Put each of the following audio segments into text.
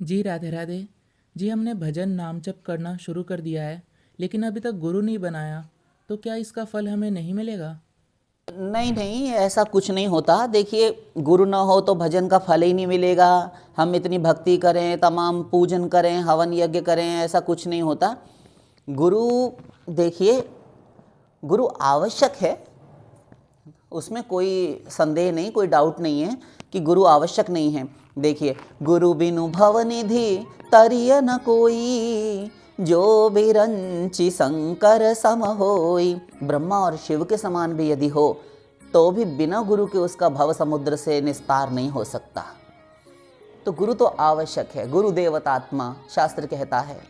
जी राधे राधे। जी हमने भजन नाम जप करना शुरू कर दिया है, लेकिन अभी तक गुरु नहीं बनाया। तो क्या इसका फल हमें नहीं मिलेगा? नहीं नहीं, ऐसा कुछ नहीं होता। देखिए, गुरु ना हो तो भजन का फल ही नहीं मिलेगा। हम इतनी भक्ति करें, तमाम पूजन करें, हवन यज्ञ करें, ऐसा कुछ नहीं होता। गुरु, देखिए, गुरु आवश्यक है, उसमें कोई संदेह नहीं, कोई डाउट नहीं है कि गुरु आवश्यक नहीं है। देखिए, गुरु बिनु भवनिधि तरिय न कोई, जो बिरंचि शंकर सम होई। ब्रह्मा और शिव के समान भी यदि हो तो भी बिना गुरु के उसका भव समुद्र से निस्तार नहीं हो सकता। तो गुरु तो आवश्यक है। गुरु देवतात्मा शास्त्र कहता है।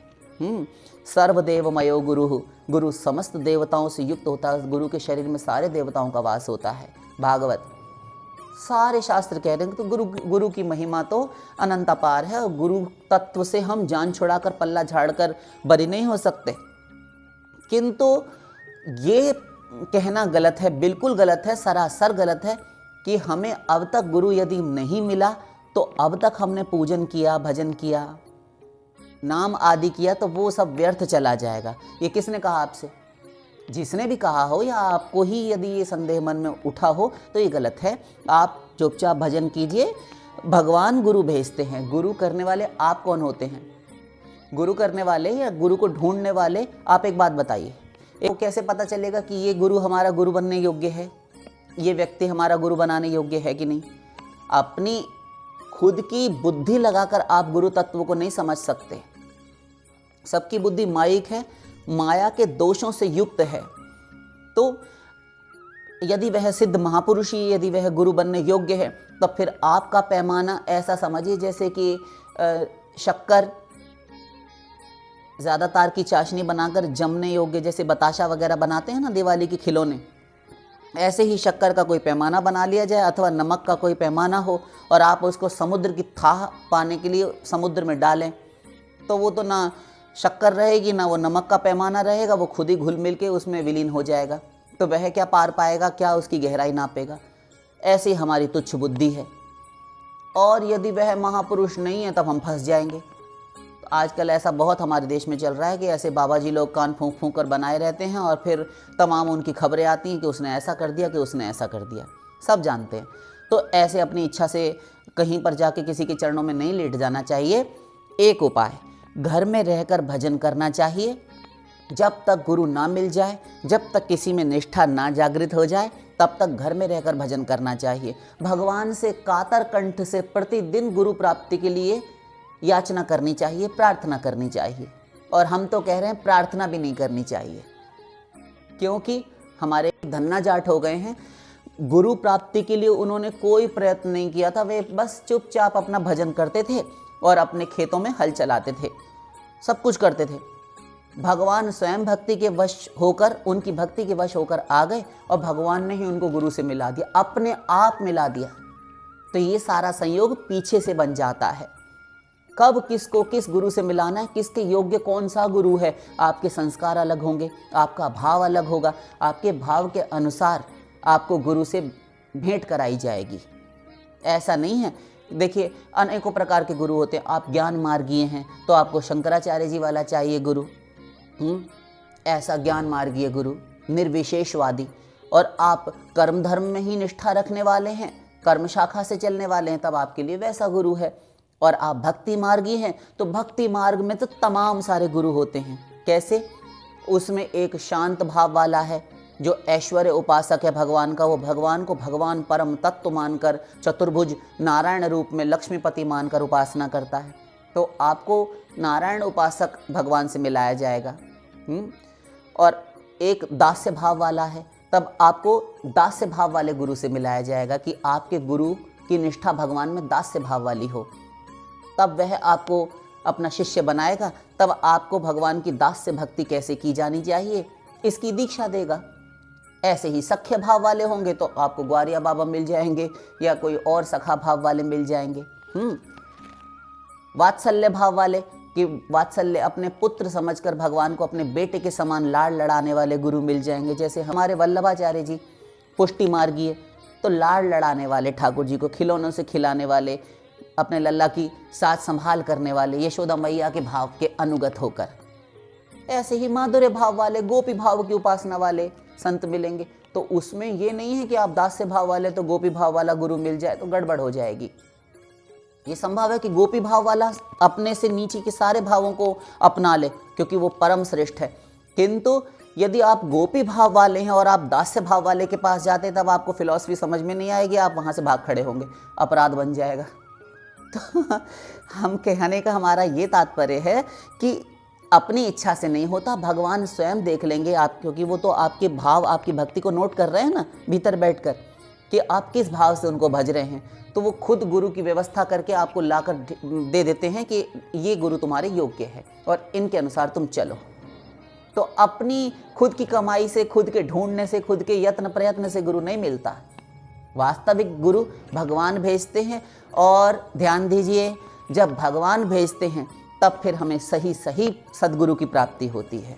सर्वदेवमयो गुरु, गुरु समस्त देवताओं से युक्त होता है। गुरु के शरीर में सारे देवताओं का वास होता है। भागवत, सारे शास्त्र कह रहे हैं। तो गुरु की महिमा तो अनंत अपार है, और गुरु तत्व से हम जान छुड़ाकर पल्ला झाड़कर बरी नहीं हो सकते। किंतु ये कहना गलत है, बिल्कुल गलत है, सरासर गलत है कि हमें अब तक गुरु यदि नहीं मिला तो अब तक हमने पूजन किया, भजन किया, नाम आदि किया, तो वो सब व्यर्थ चला जाएगा। ये किसने कहा आपसे? जिसने भी कहा हो, या आपको ही यदि ये संदेह मन में उठा हो तो ये गलत है। आप चुपचाप भजन कीजिए। भगवान गुरु भेजते हैं। गुरु करने वाले आप कौन होते हैं? गुरु करने वाले या गुरु को ढूंढने वाले? आप एक बात बताइए, वो कैसे पता चलेगा कि ये गुरु हमारा गुरु बनने योग्य है, ये व्यक्ति हमारा गुरु बनाने योग्य है कि नहीं? अपनी खुद की बुद्धि लगाकर आप गुरु तत्व को नहीं समझ सकते। सबकी बुद्धि मायिक है, माया के दोषों से युक्त है। तो यदि वह सिद्ध महापुरुष ही यदि वह गुरु बनने योग्य है, तो फिर आपका पैमाना ऐसा समझिए जैसे कि शक्कर ज़्यादा तार की चाशनी बनाकर जमने योग्य, जैसे बताशा वगैरह बनाते हैं ना दिवाली के खिलौने, ऐसे ही शक्कर का कोई पैमाना बना लिया जाए, अथवा नमक का कोई पैमाना हो, और आप उसको समुद्र की थाह पाने के लिए समुद्र में डालें, तो वो तो ना शक्कर रहेगी ना वो नमक का पैमाना रहेगा, वो खुद ही घुल मिल के उसमें विलीन हो जाएगा। तो वह क्या पार पाएगा, क्या उसकी गहराई नापेगा? ऐसी हमारी तुच्छ बुद्धि है। और यदि वह महापुरुष नहीं है तब हम फंस जाएंगे। तो आजकल ऐसा बहुत हमारे देश में चल रहा है कि ऐसे बाबा जी लोग कान फूंक फूंक कर बनाए रहते हैं, और फिर तमाम उनकी खबरें आती हैं कि उसने ऐसा कर दिया, कि उसने ऐसा कर दिया, सब जानते हैं। तो ऐसे अपनी इच्छा से कहीं पर जाके किसी के चरणों में नहीं लेट जाना चाहिए। एक उपाय, घर में रहकर भजन करना चाहिए। जब तक गुरु ना मिल जाए, जब तक किसी में निष्ठा ना जागृत हो जाए, तब तक घर में रहकर भजन करना चाहिए। भगवान से कातर कंठ से प्रतिदिन गुरु प्राप्ति के लिए याचना करनी चाहिए, प्रार्थना करनी चाहिए। और हम तो कह रहे हैं प्रार्थना भी नहीं करनी चाहिए, क्योंकि हमारे धन्ना जाट हो गए हैं। गुरु प्राप्ति के लिए उन्होंने कोई प्रयत्न नहीं किया था। वे बस चुपचाप अपना भजन करते थे और अपने खेतों में हल चलाते थे, सब कुछ करते थे। भगवान स्वयं भक्ति के वश होकर, उनकी भक्ति के वश होकर आ गए, और भगवान ने ही उनको गुरु से मिला दिया, अपने आप मिला दिया। तो ये सारा संयोग पीछे से बन जाता है। कब किसको किस गुरु से मिलाना है, किसके योग्य कौन सा गुरु है, आपके संस्कार अलग होंगे, आपका भाव अलग होगा, आपके भाव के अनुसार आपको गुरु से भेंट कराई जाएगी। ऐसा नहीं है। देखिए, अनेकों प्रकार के गुरु होते हैं। आप ज्ञान मार्गीय हैं तो आपको शंकराचार्य जी वाला चाहिए गुरु, ऐसा ज्ञान मार्गीय गुरु, निर्विशेषवादी। और आप कर्म धर्म में ही निष्ठा रखने वाले हैं, कर्म शाखा से चलने वाले हैं, तब आपके लिए वैसा गुरु है। और आप भक्ति मार्गी हैं तो भक्ति मार्ग में तो तमाम सारे गुरु होते हैं। कैसे? उसमें एक शांत भाव वाला है जो ऐश्वर्य उपासक है भगवान का, वो भगवान को भगवान परम तत्व मानकर, चतुर्भुज नारायण रूप में लक्ष्मीपति मानकर उपासना करता है। तो आपको नारायण उपासक भगवान से मिलाया जाएगा। और एक दास्य भाव वाला है, तब आपको दास्य भाव वाले गुरु से मिलाया जाएगा, कि आपके गुरु की निष्ठा भगवान में दास्य भाव वाली हो। तब वह आपको अपना शिष्य बनाएगा, तब आपको भगवान की दास्य भक्ति कैसे की जानी चाहिए इसकी दीक्षा देगा। ऐसे ही सख्य भाव वाले होंगे तो आपको ग्वारिया बाबा मिल जाएंगे, या कोई और सखा भाव वाले मिल जाएंगे। वात्सल्य भाव वाले, कि वात्सल्य अपने पुत्र समझकर भगवान को अपने बेटे के समान लाड़ लड़ाने वाले गुरु मिल जाएंगे। जैसे हमारे वल्लभाचार्य जी पुष्टि मार्गीय, तो लाड़ लड़ाने वाले ठाकुर जी को, खिलौनों से खिलाने वाले, अपने लल्ला की साथ संभाल करने वाले यशोदा मैया के भाव के अनुगत होकर। ऐसे ही माधुर्य भाव वाले, गोपी भाव की उपासना वाले संत मिलेंगे। तो उसमें ये नहीं है कि आप दास्य भाव वाले तो गोपी भाव वाला गुरु मिल जाए तो गड़बड़ हो जाएगी। ये संभव है कि गोपी भाव वाला अपने से नीचे के सारे भावों को अपना ले क्योंकि वो परम श्रेष्ठ है। किंतु यदि आप गोपी भाव वाले हैं और आप दास्य भाव वाले के पास जाते हैं, तब आपको फिलॉसफी समझ में नहीं आएगी, आप वहाँ से भाग खड़े होंगे, अपराध बन जाएगा। तो हम कहने का हमारा ये तात्पर्य है कि अपनी इच्छा से नहीं होता, भगवान स्वयं देख लेंगे आप, क्योंकि वो तो आपके भाव, आपकी भक्ति को नोट कर रहे हैं ना भीतर बैठकर कि आप किस भाव से उनको भज रहे हैं। तो वो खुद गुरु की व्यवस्था करके आपको लाकर दे देते हैं कि ये गुरु तुम्हारे योग्य है और इनके अनुसार तुम चलो। तो अपनी खुद की कमाई से, खुद के ढूंढने से, खुद के यत्न प्रयत्न से गुरु नहीं मिलता। वास्तविक गुरु भगवान भेजते हैं। और ध्यान दीजिए, जब भगवान भेजते हैं तब फिर हमें सही सदगुरु की प्राप्ति होती है।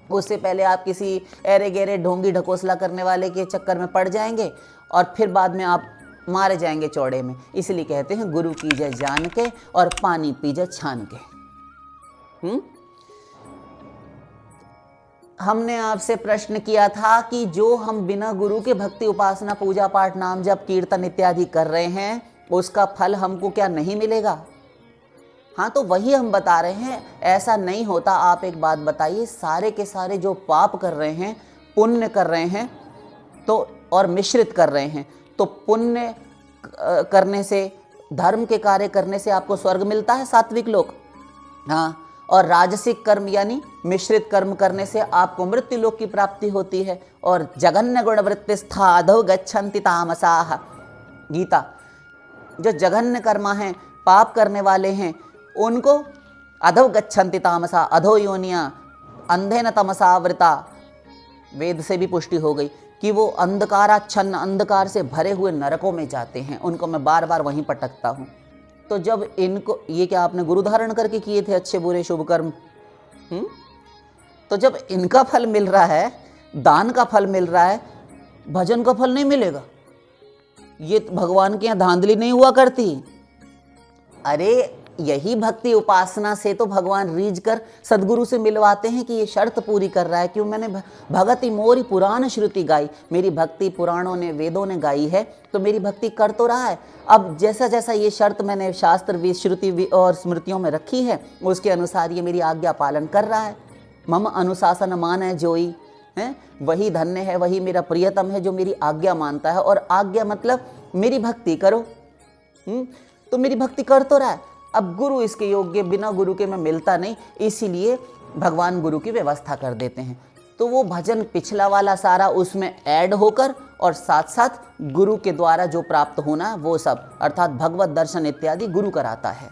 उससे पहले आप किसी ऐरे गहरे ढोंगी ढकोसला करने वाले के चक्कर में पड़ जाएंगे और फिर बाद में आप मारे जाएंगे चौड़े में। इसलिए कहते हैं गुरु कीजिए जान के और पानी पीजिए छान के। हमने आपसे प्रश्न किया था कि जो हम बिना गुरु के भक्ति उपासना पूजा पाठ नाम जप कीर्तन इत्यादि कर रहे हैं, उसका फल हमको क्या नहीं मिलेगा? हाँ, तो वही हम बता रहे हैं, ऐसा नहीं होता। आप एक बात बताइए, सारे के सारे जो पाप कर रहे हैं, पुण्य कर रहे हैं तो और मिश्रित कर रहे हैं, तो पुण्य करने से, धर्म के कार्य करने से आपको स्वर्ग मिलता है, सात्विक लोक। हाँ, और राजसिक कर्म यानी मिश्रित कर्म करने से आपको मृत्यु लोक की प्राप्ति होती है। और जघन्य गुण वृत्तिस्था अधो गच्छन्ति तामसाः, गीता। जो जघन्य कर्मा हैं, पाप करने वाले हैं, उनको अधो गच्छन्ति तामसा, अधो योनिया अंधेन तमसावृता, वेद से भी पुष्टि हो गई कि वो अंधकाराच्छन्न, अंधकार से भरे हुए नरकों में जाते हैं। उनको मैं बार बार वहीं पटकता हूँ। तो जब इनको, ये क्या आपने गुरु धारण करके किए थे अच्छे बुरे शुभ कर्म, तो जब इनका फल मिल रहा है, दान का फल मिल रहा है, भजन का फल नहीं मिलेगा? ये भगवान के यहाँ धांधली नहीं हुआ करती। अरे यही भक्ति उपासना से तो भगवान रीझ कर सदगुरु से मिलवाते हैं कि ये शर्त पूरी कर रहा है। क्यों? मैंने भगति मोरी पुराण श्रुति गाई, मेरी भक्ति पुराणों ने, वेदों ने गाई है, तो मेरी भक्ति कर तो रहा है। अब जैसा जैसा ये शर्त मैंने शास्त्र श्रुति और स्मृतियों में रखी है, उसके अनुसार ये मेरी आज्ञा पालन कर रहा है। मम अनुशासन मान है जोई है, वही धन्य है, वही मेरा प्रियतम है जो मेरी आज्ञा मानता है। और आज्ञा मतलब मेरी भक्ति करो। तो मेरी भक्ति कर तो रहा है। अब गुरु इसके योग्य, बिना गुरु के मैं मिलता नहीं, इसीलिए भगवान गुरु की व्यवस्था कर देते हैं। तो वो भजन पिछला वाला सारा उसमें ऐड होकर और साथ साथ गुरु के द्वारा जो प्राप्त होना वो सब, अर्थात भगवत दर्शन इत्यादि गुरु कराता है।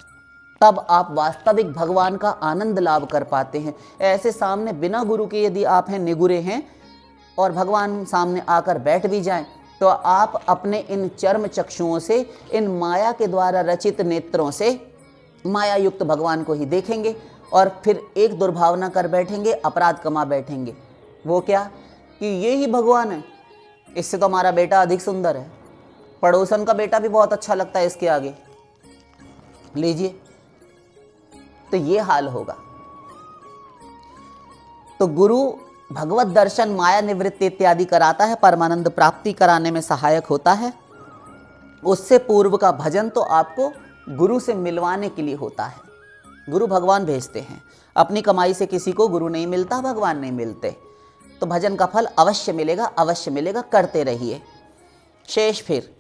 तब आप वास्तविक भगवान का आनंद लाभ कर पाते हैं। ऐसे सामने बिना गुरु के यदि आप हैं, निगुरे हैं, और भगवान सामने आकर बैठ भी जाएं, तो आप अपने इन चर्म चक्षुओं से, इन माया के द्वारा रचित नेत्रों से माया युक्त भगवान को ही देखेंगे और फिर एक दुर्भावना कर बैठेंगे, अपराध कमा बैठेंगे। वो क्या? कि ये ही भगवान है, इससे तो हमारा बेटा अधिक सुंदर है, पड़ोसन का बेटा भी बहुत अच्छा लगता है इसके आगे, लीजिए। तो ये हाल होगा। तो गुरु भगवत दर्शन, माया निवृत्ति इत्यादि कराता है, परमानंद प्राप्ति कराने में सहायक होता है। उससे पूर्व का भजन तो आपको गुरु से मिलवाने के लिए होता है। गुरु भगवान भेजते हैं, अपनी कमाई से किसी को गुरु नहीं मिलता, भगवान नहीं मिलते। तो भजन का फल अवश्य मिलेगा, अवश्य मिलेगा, करते रहिए। शेष फिर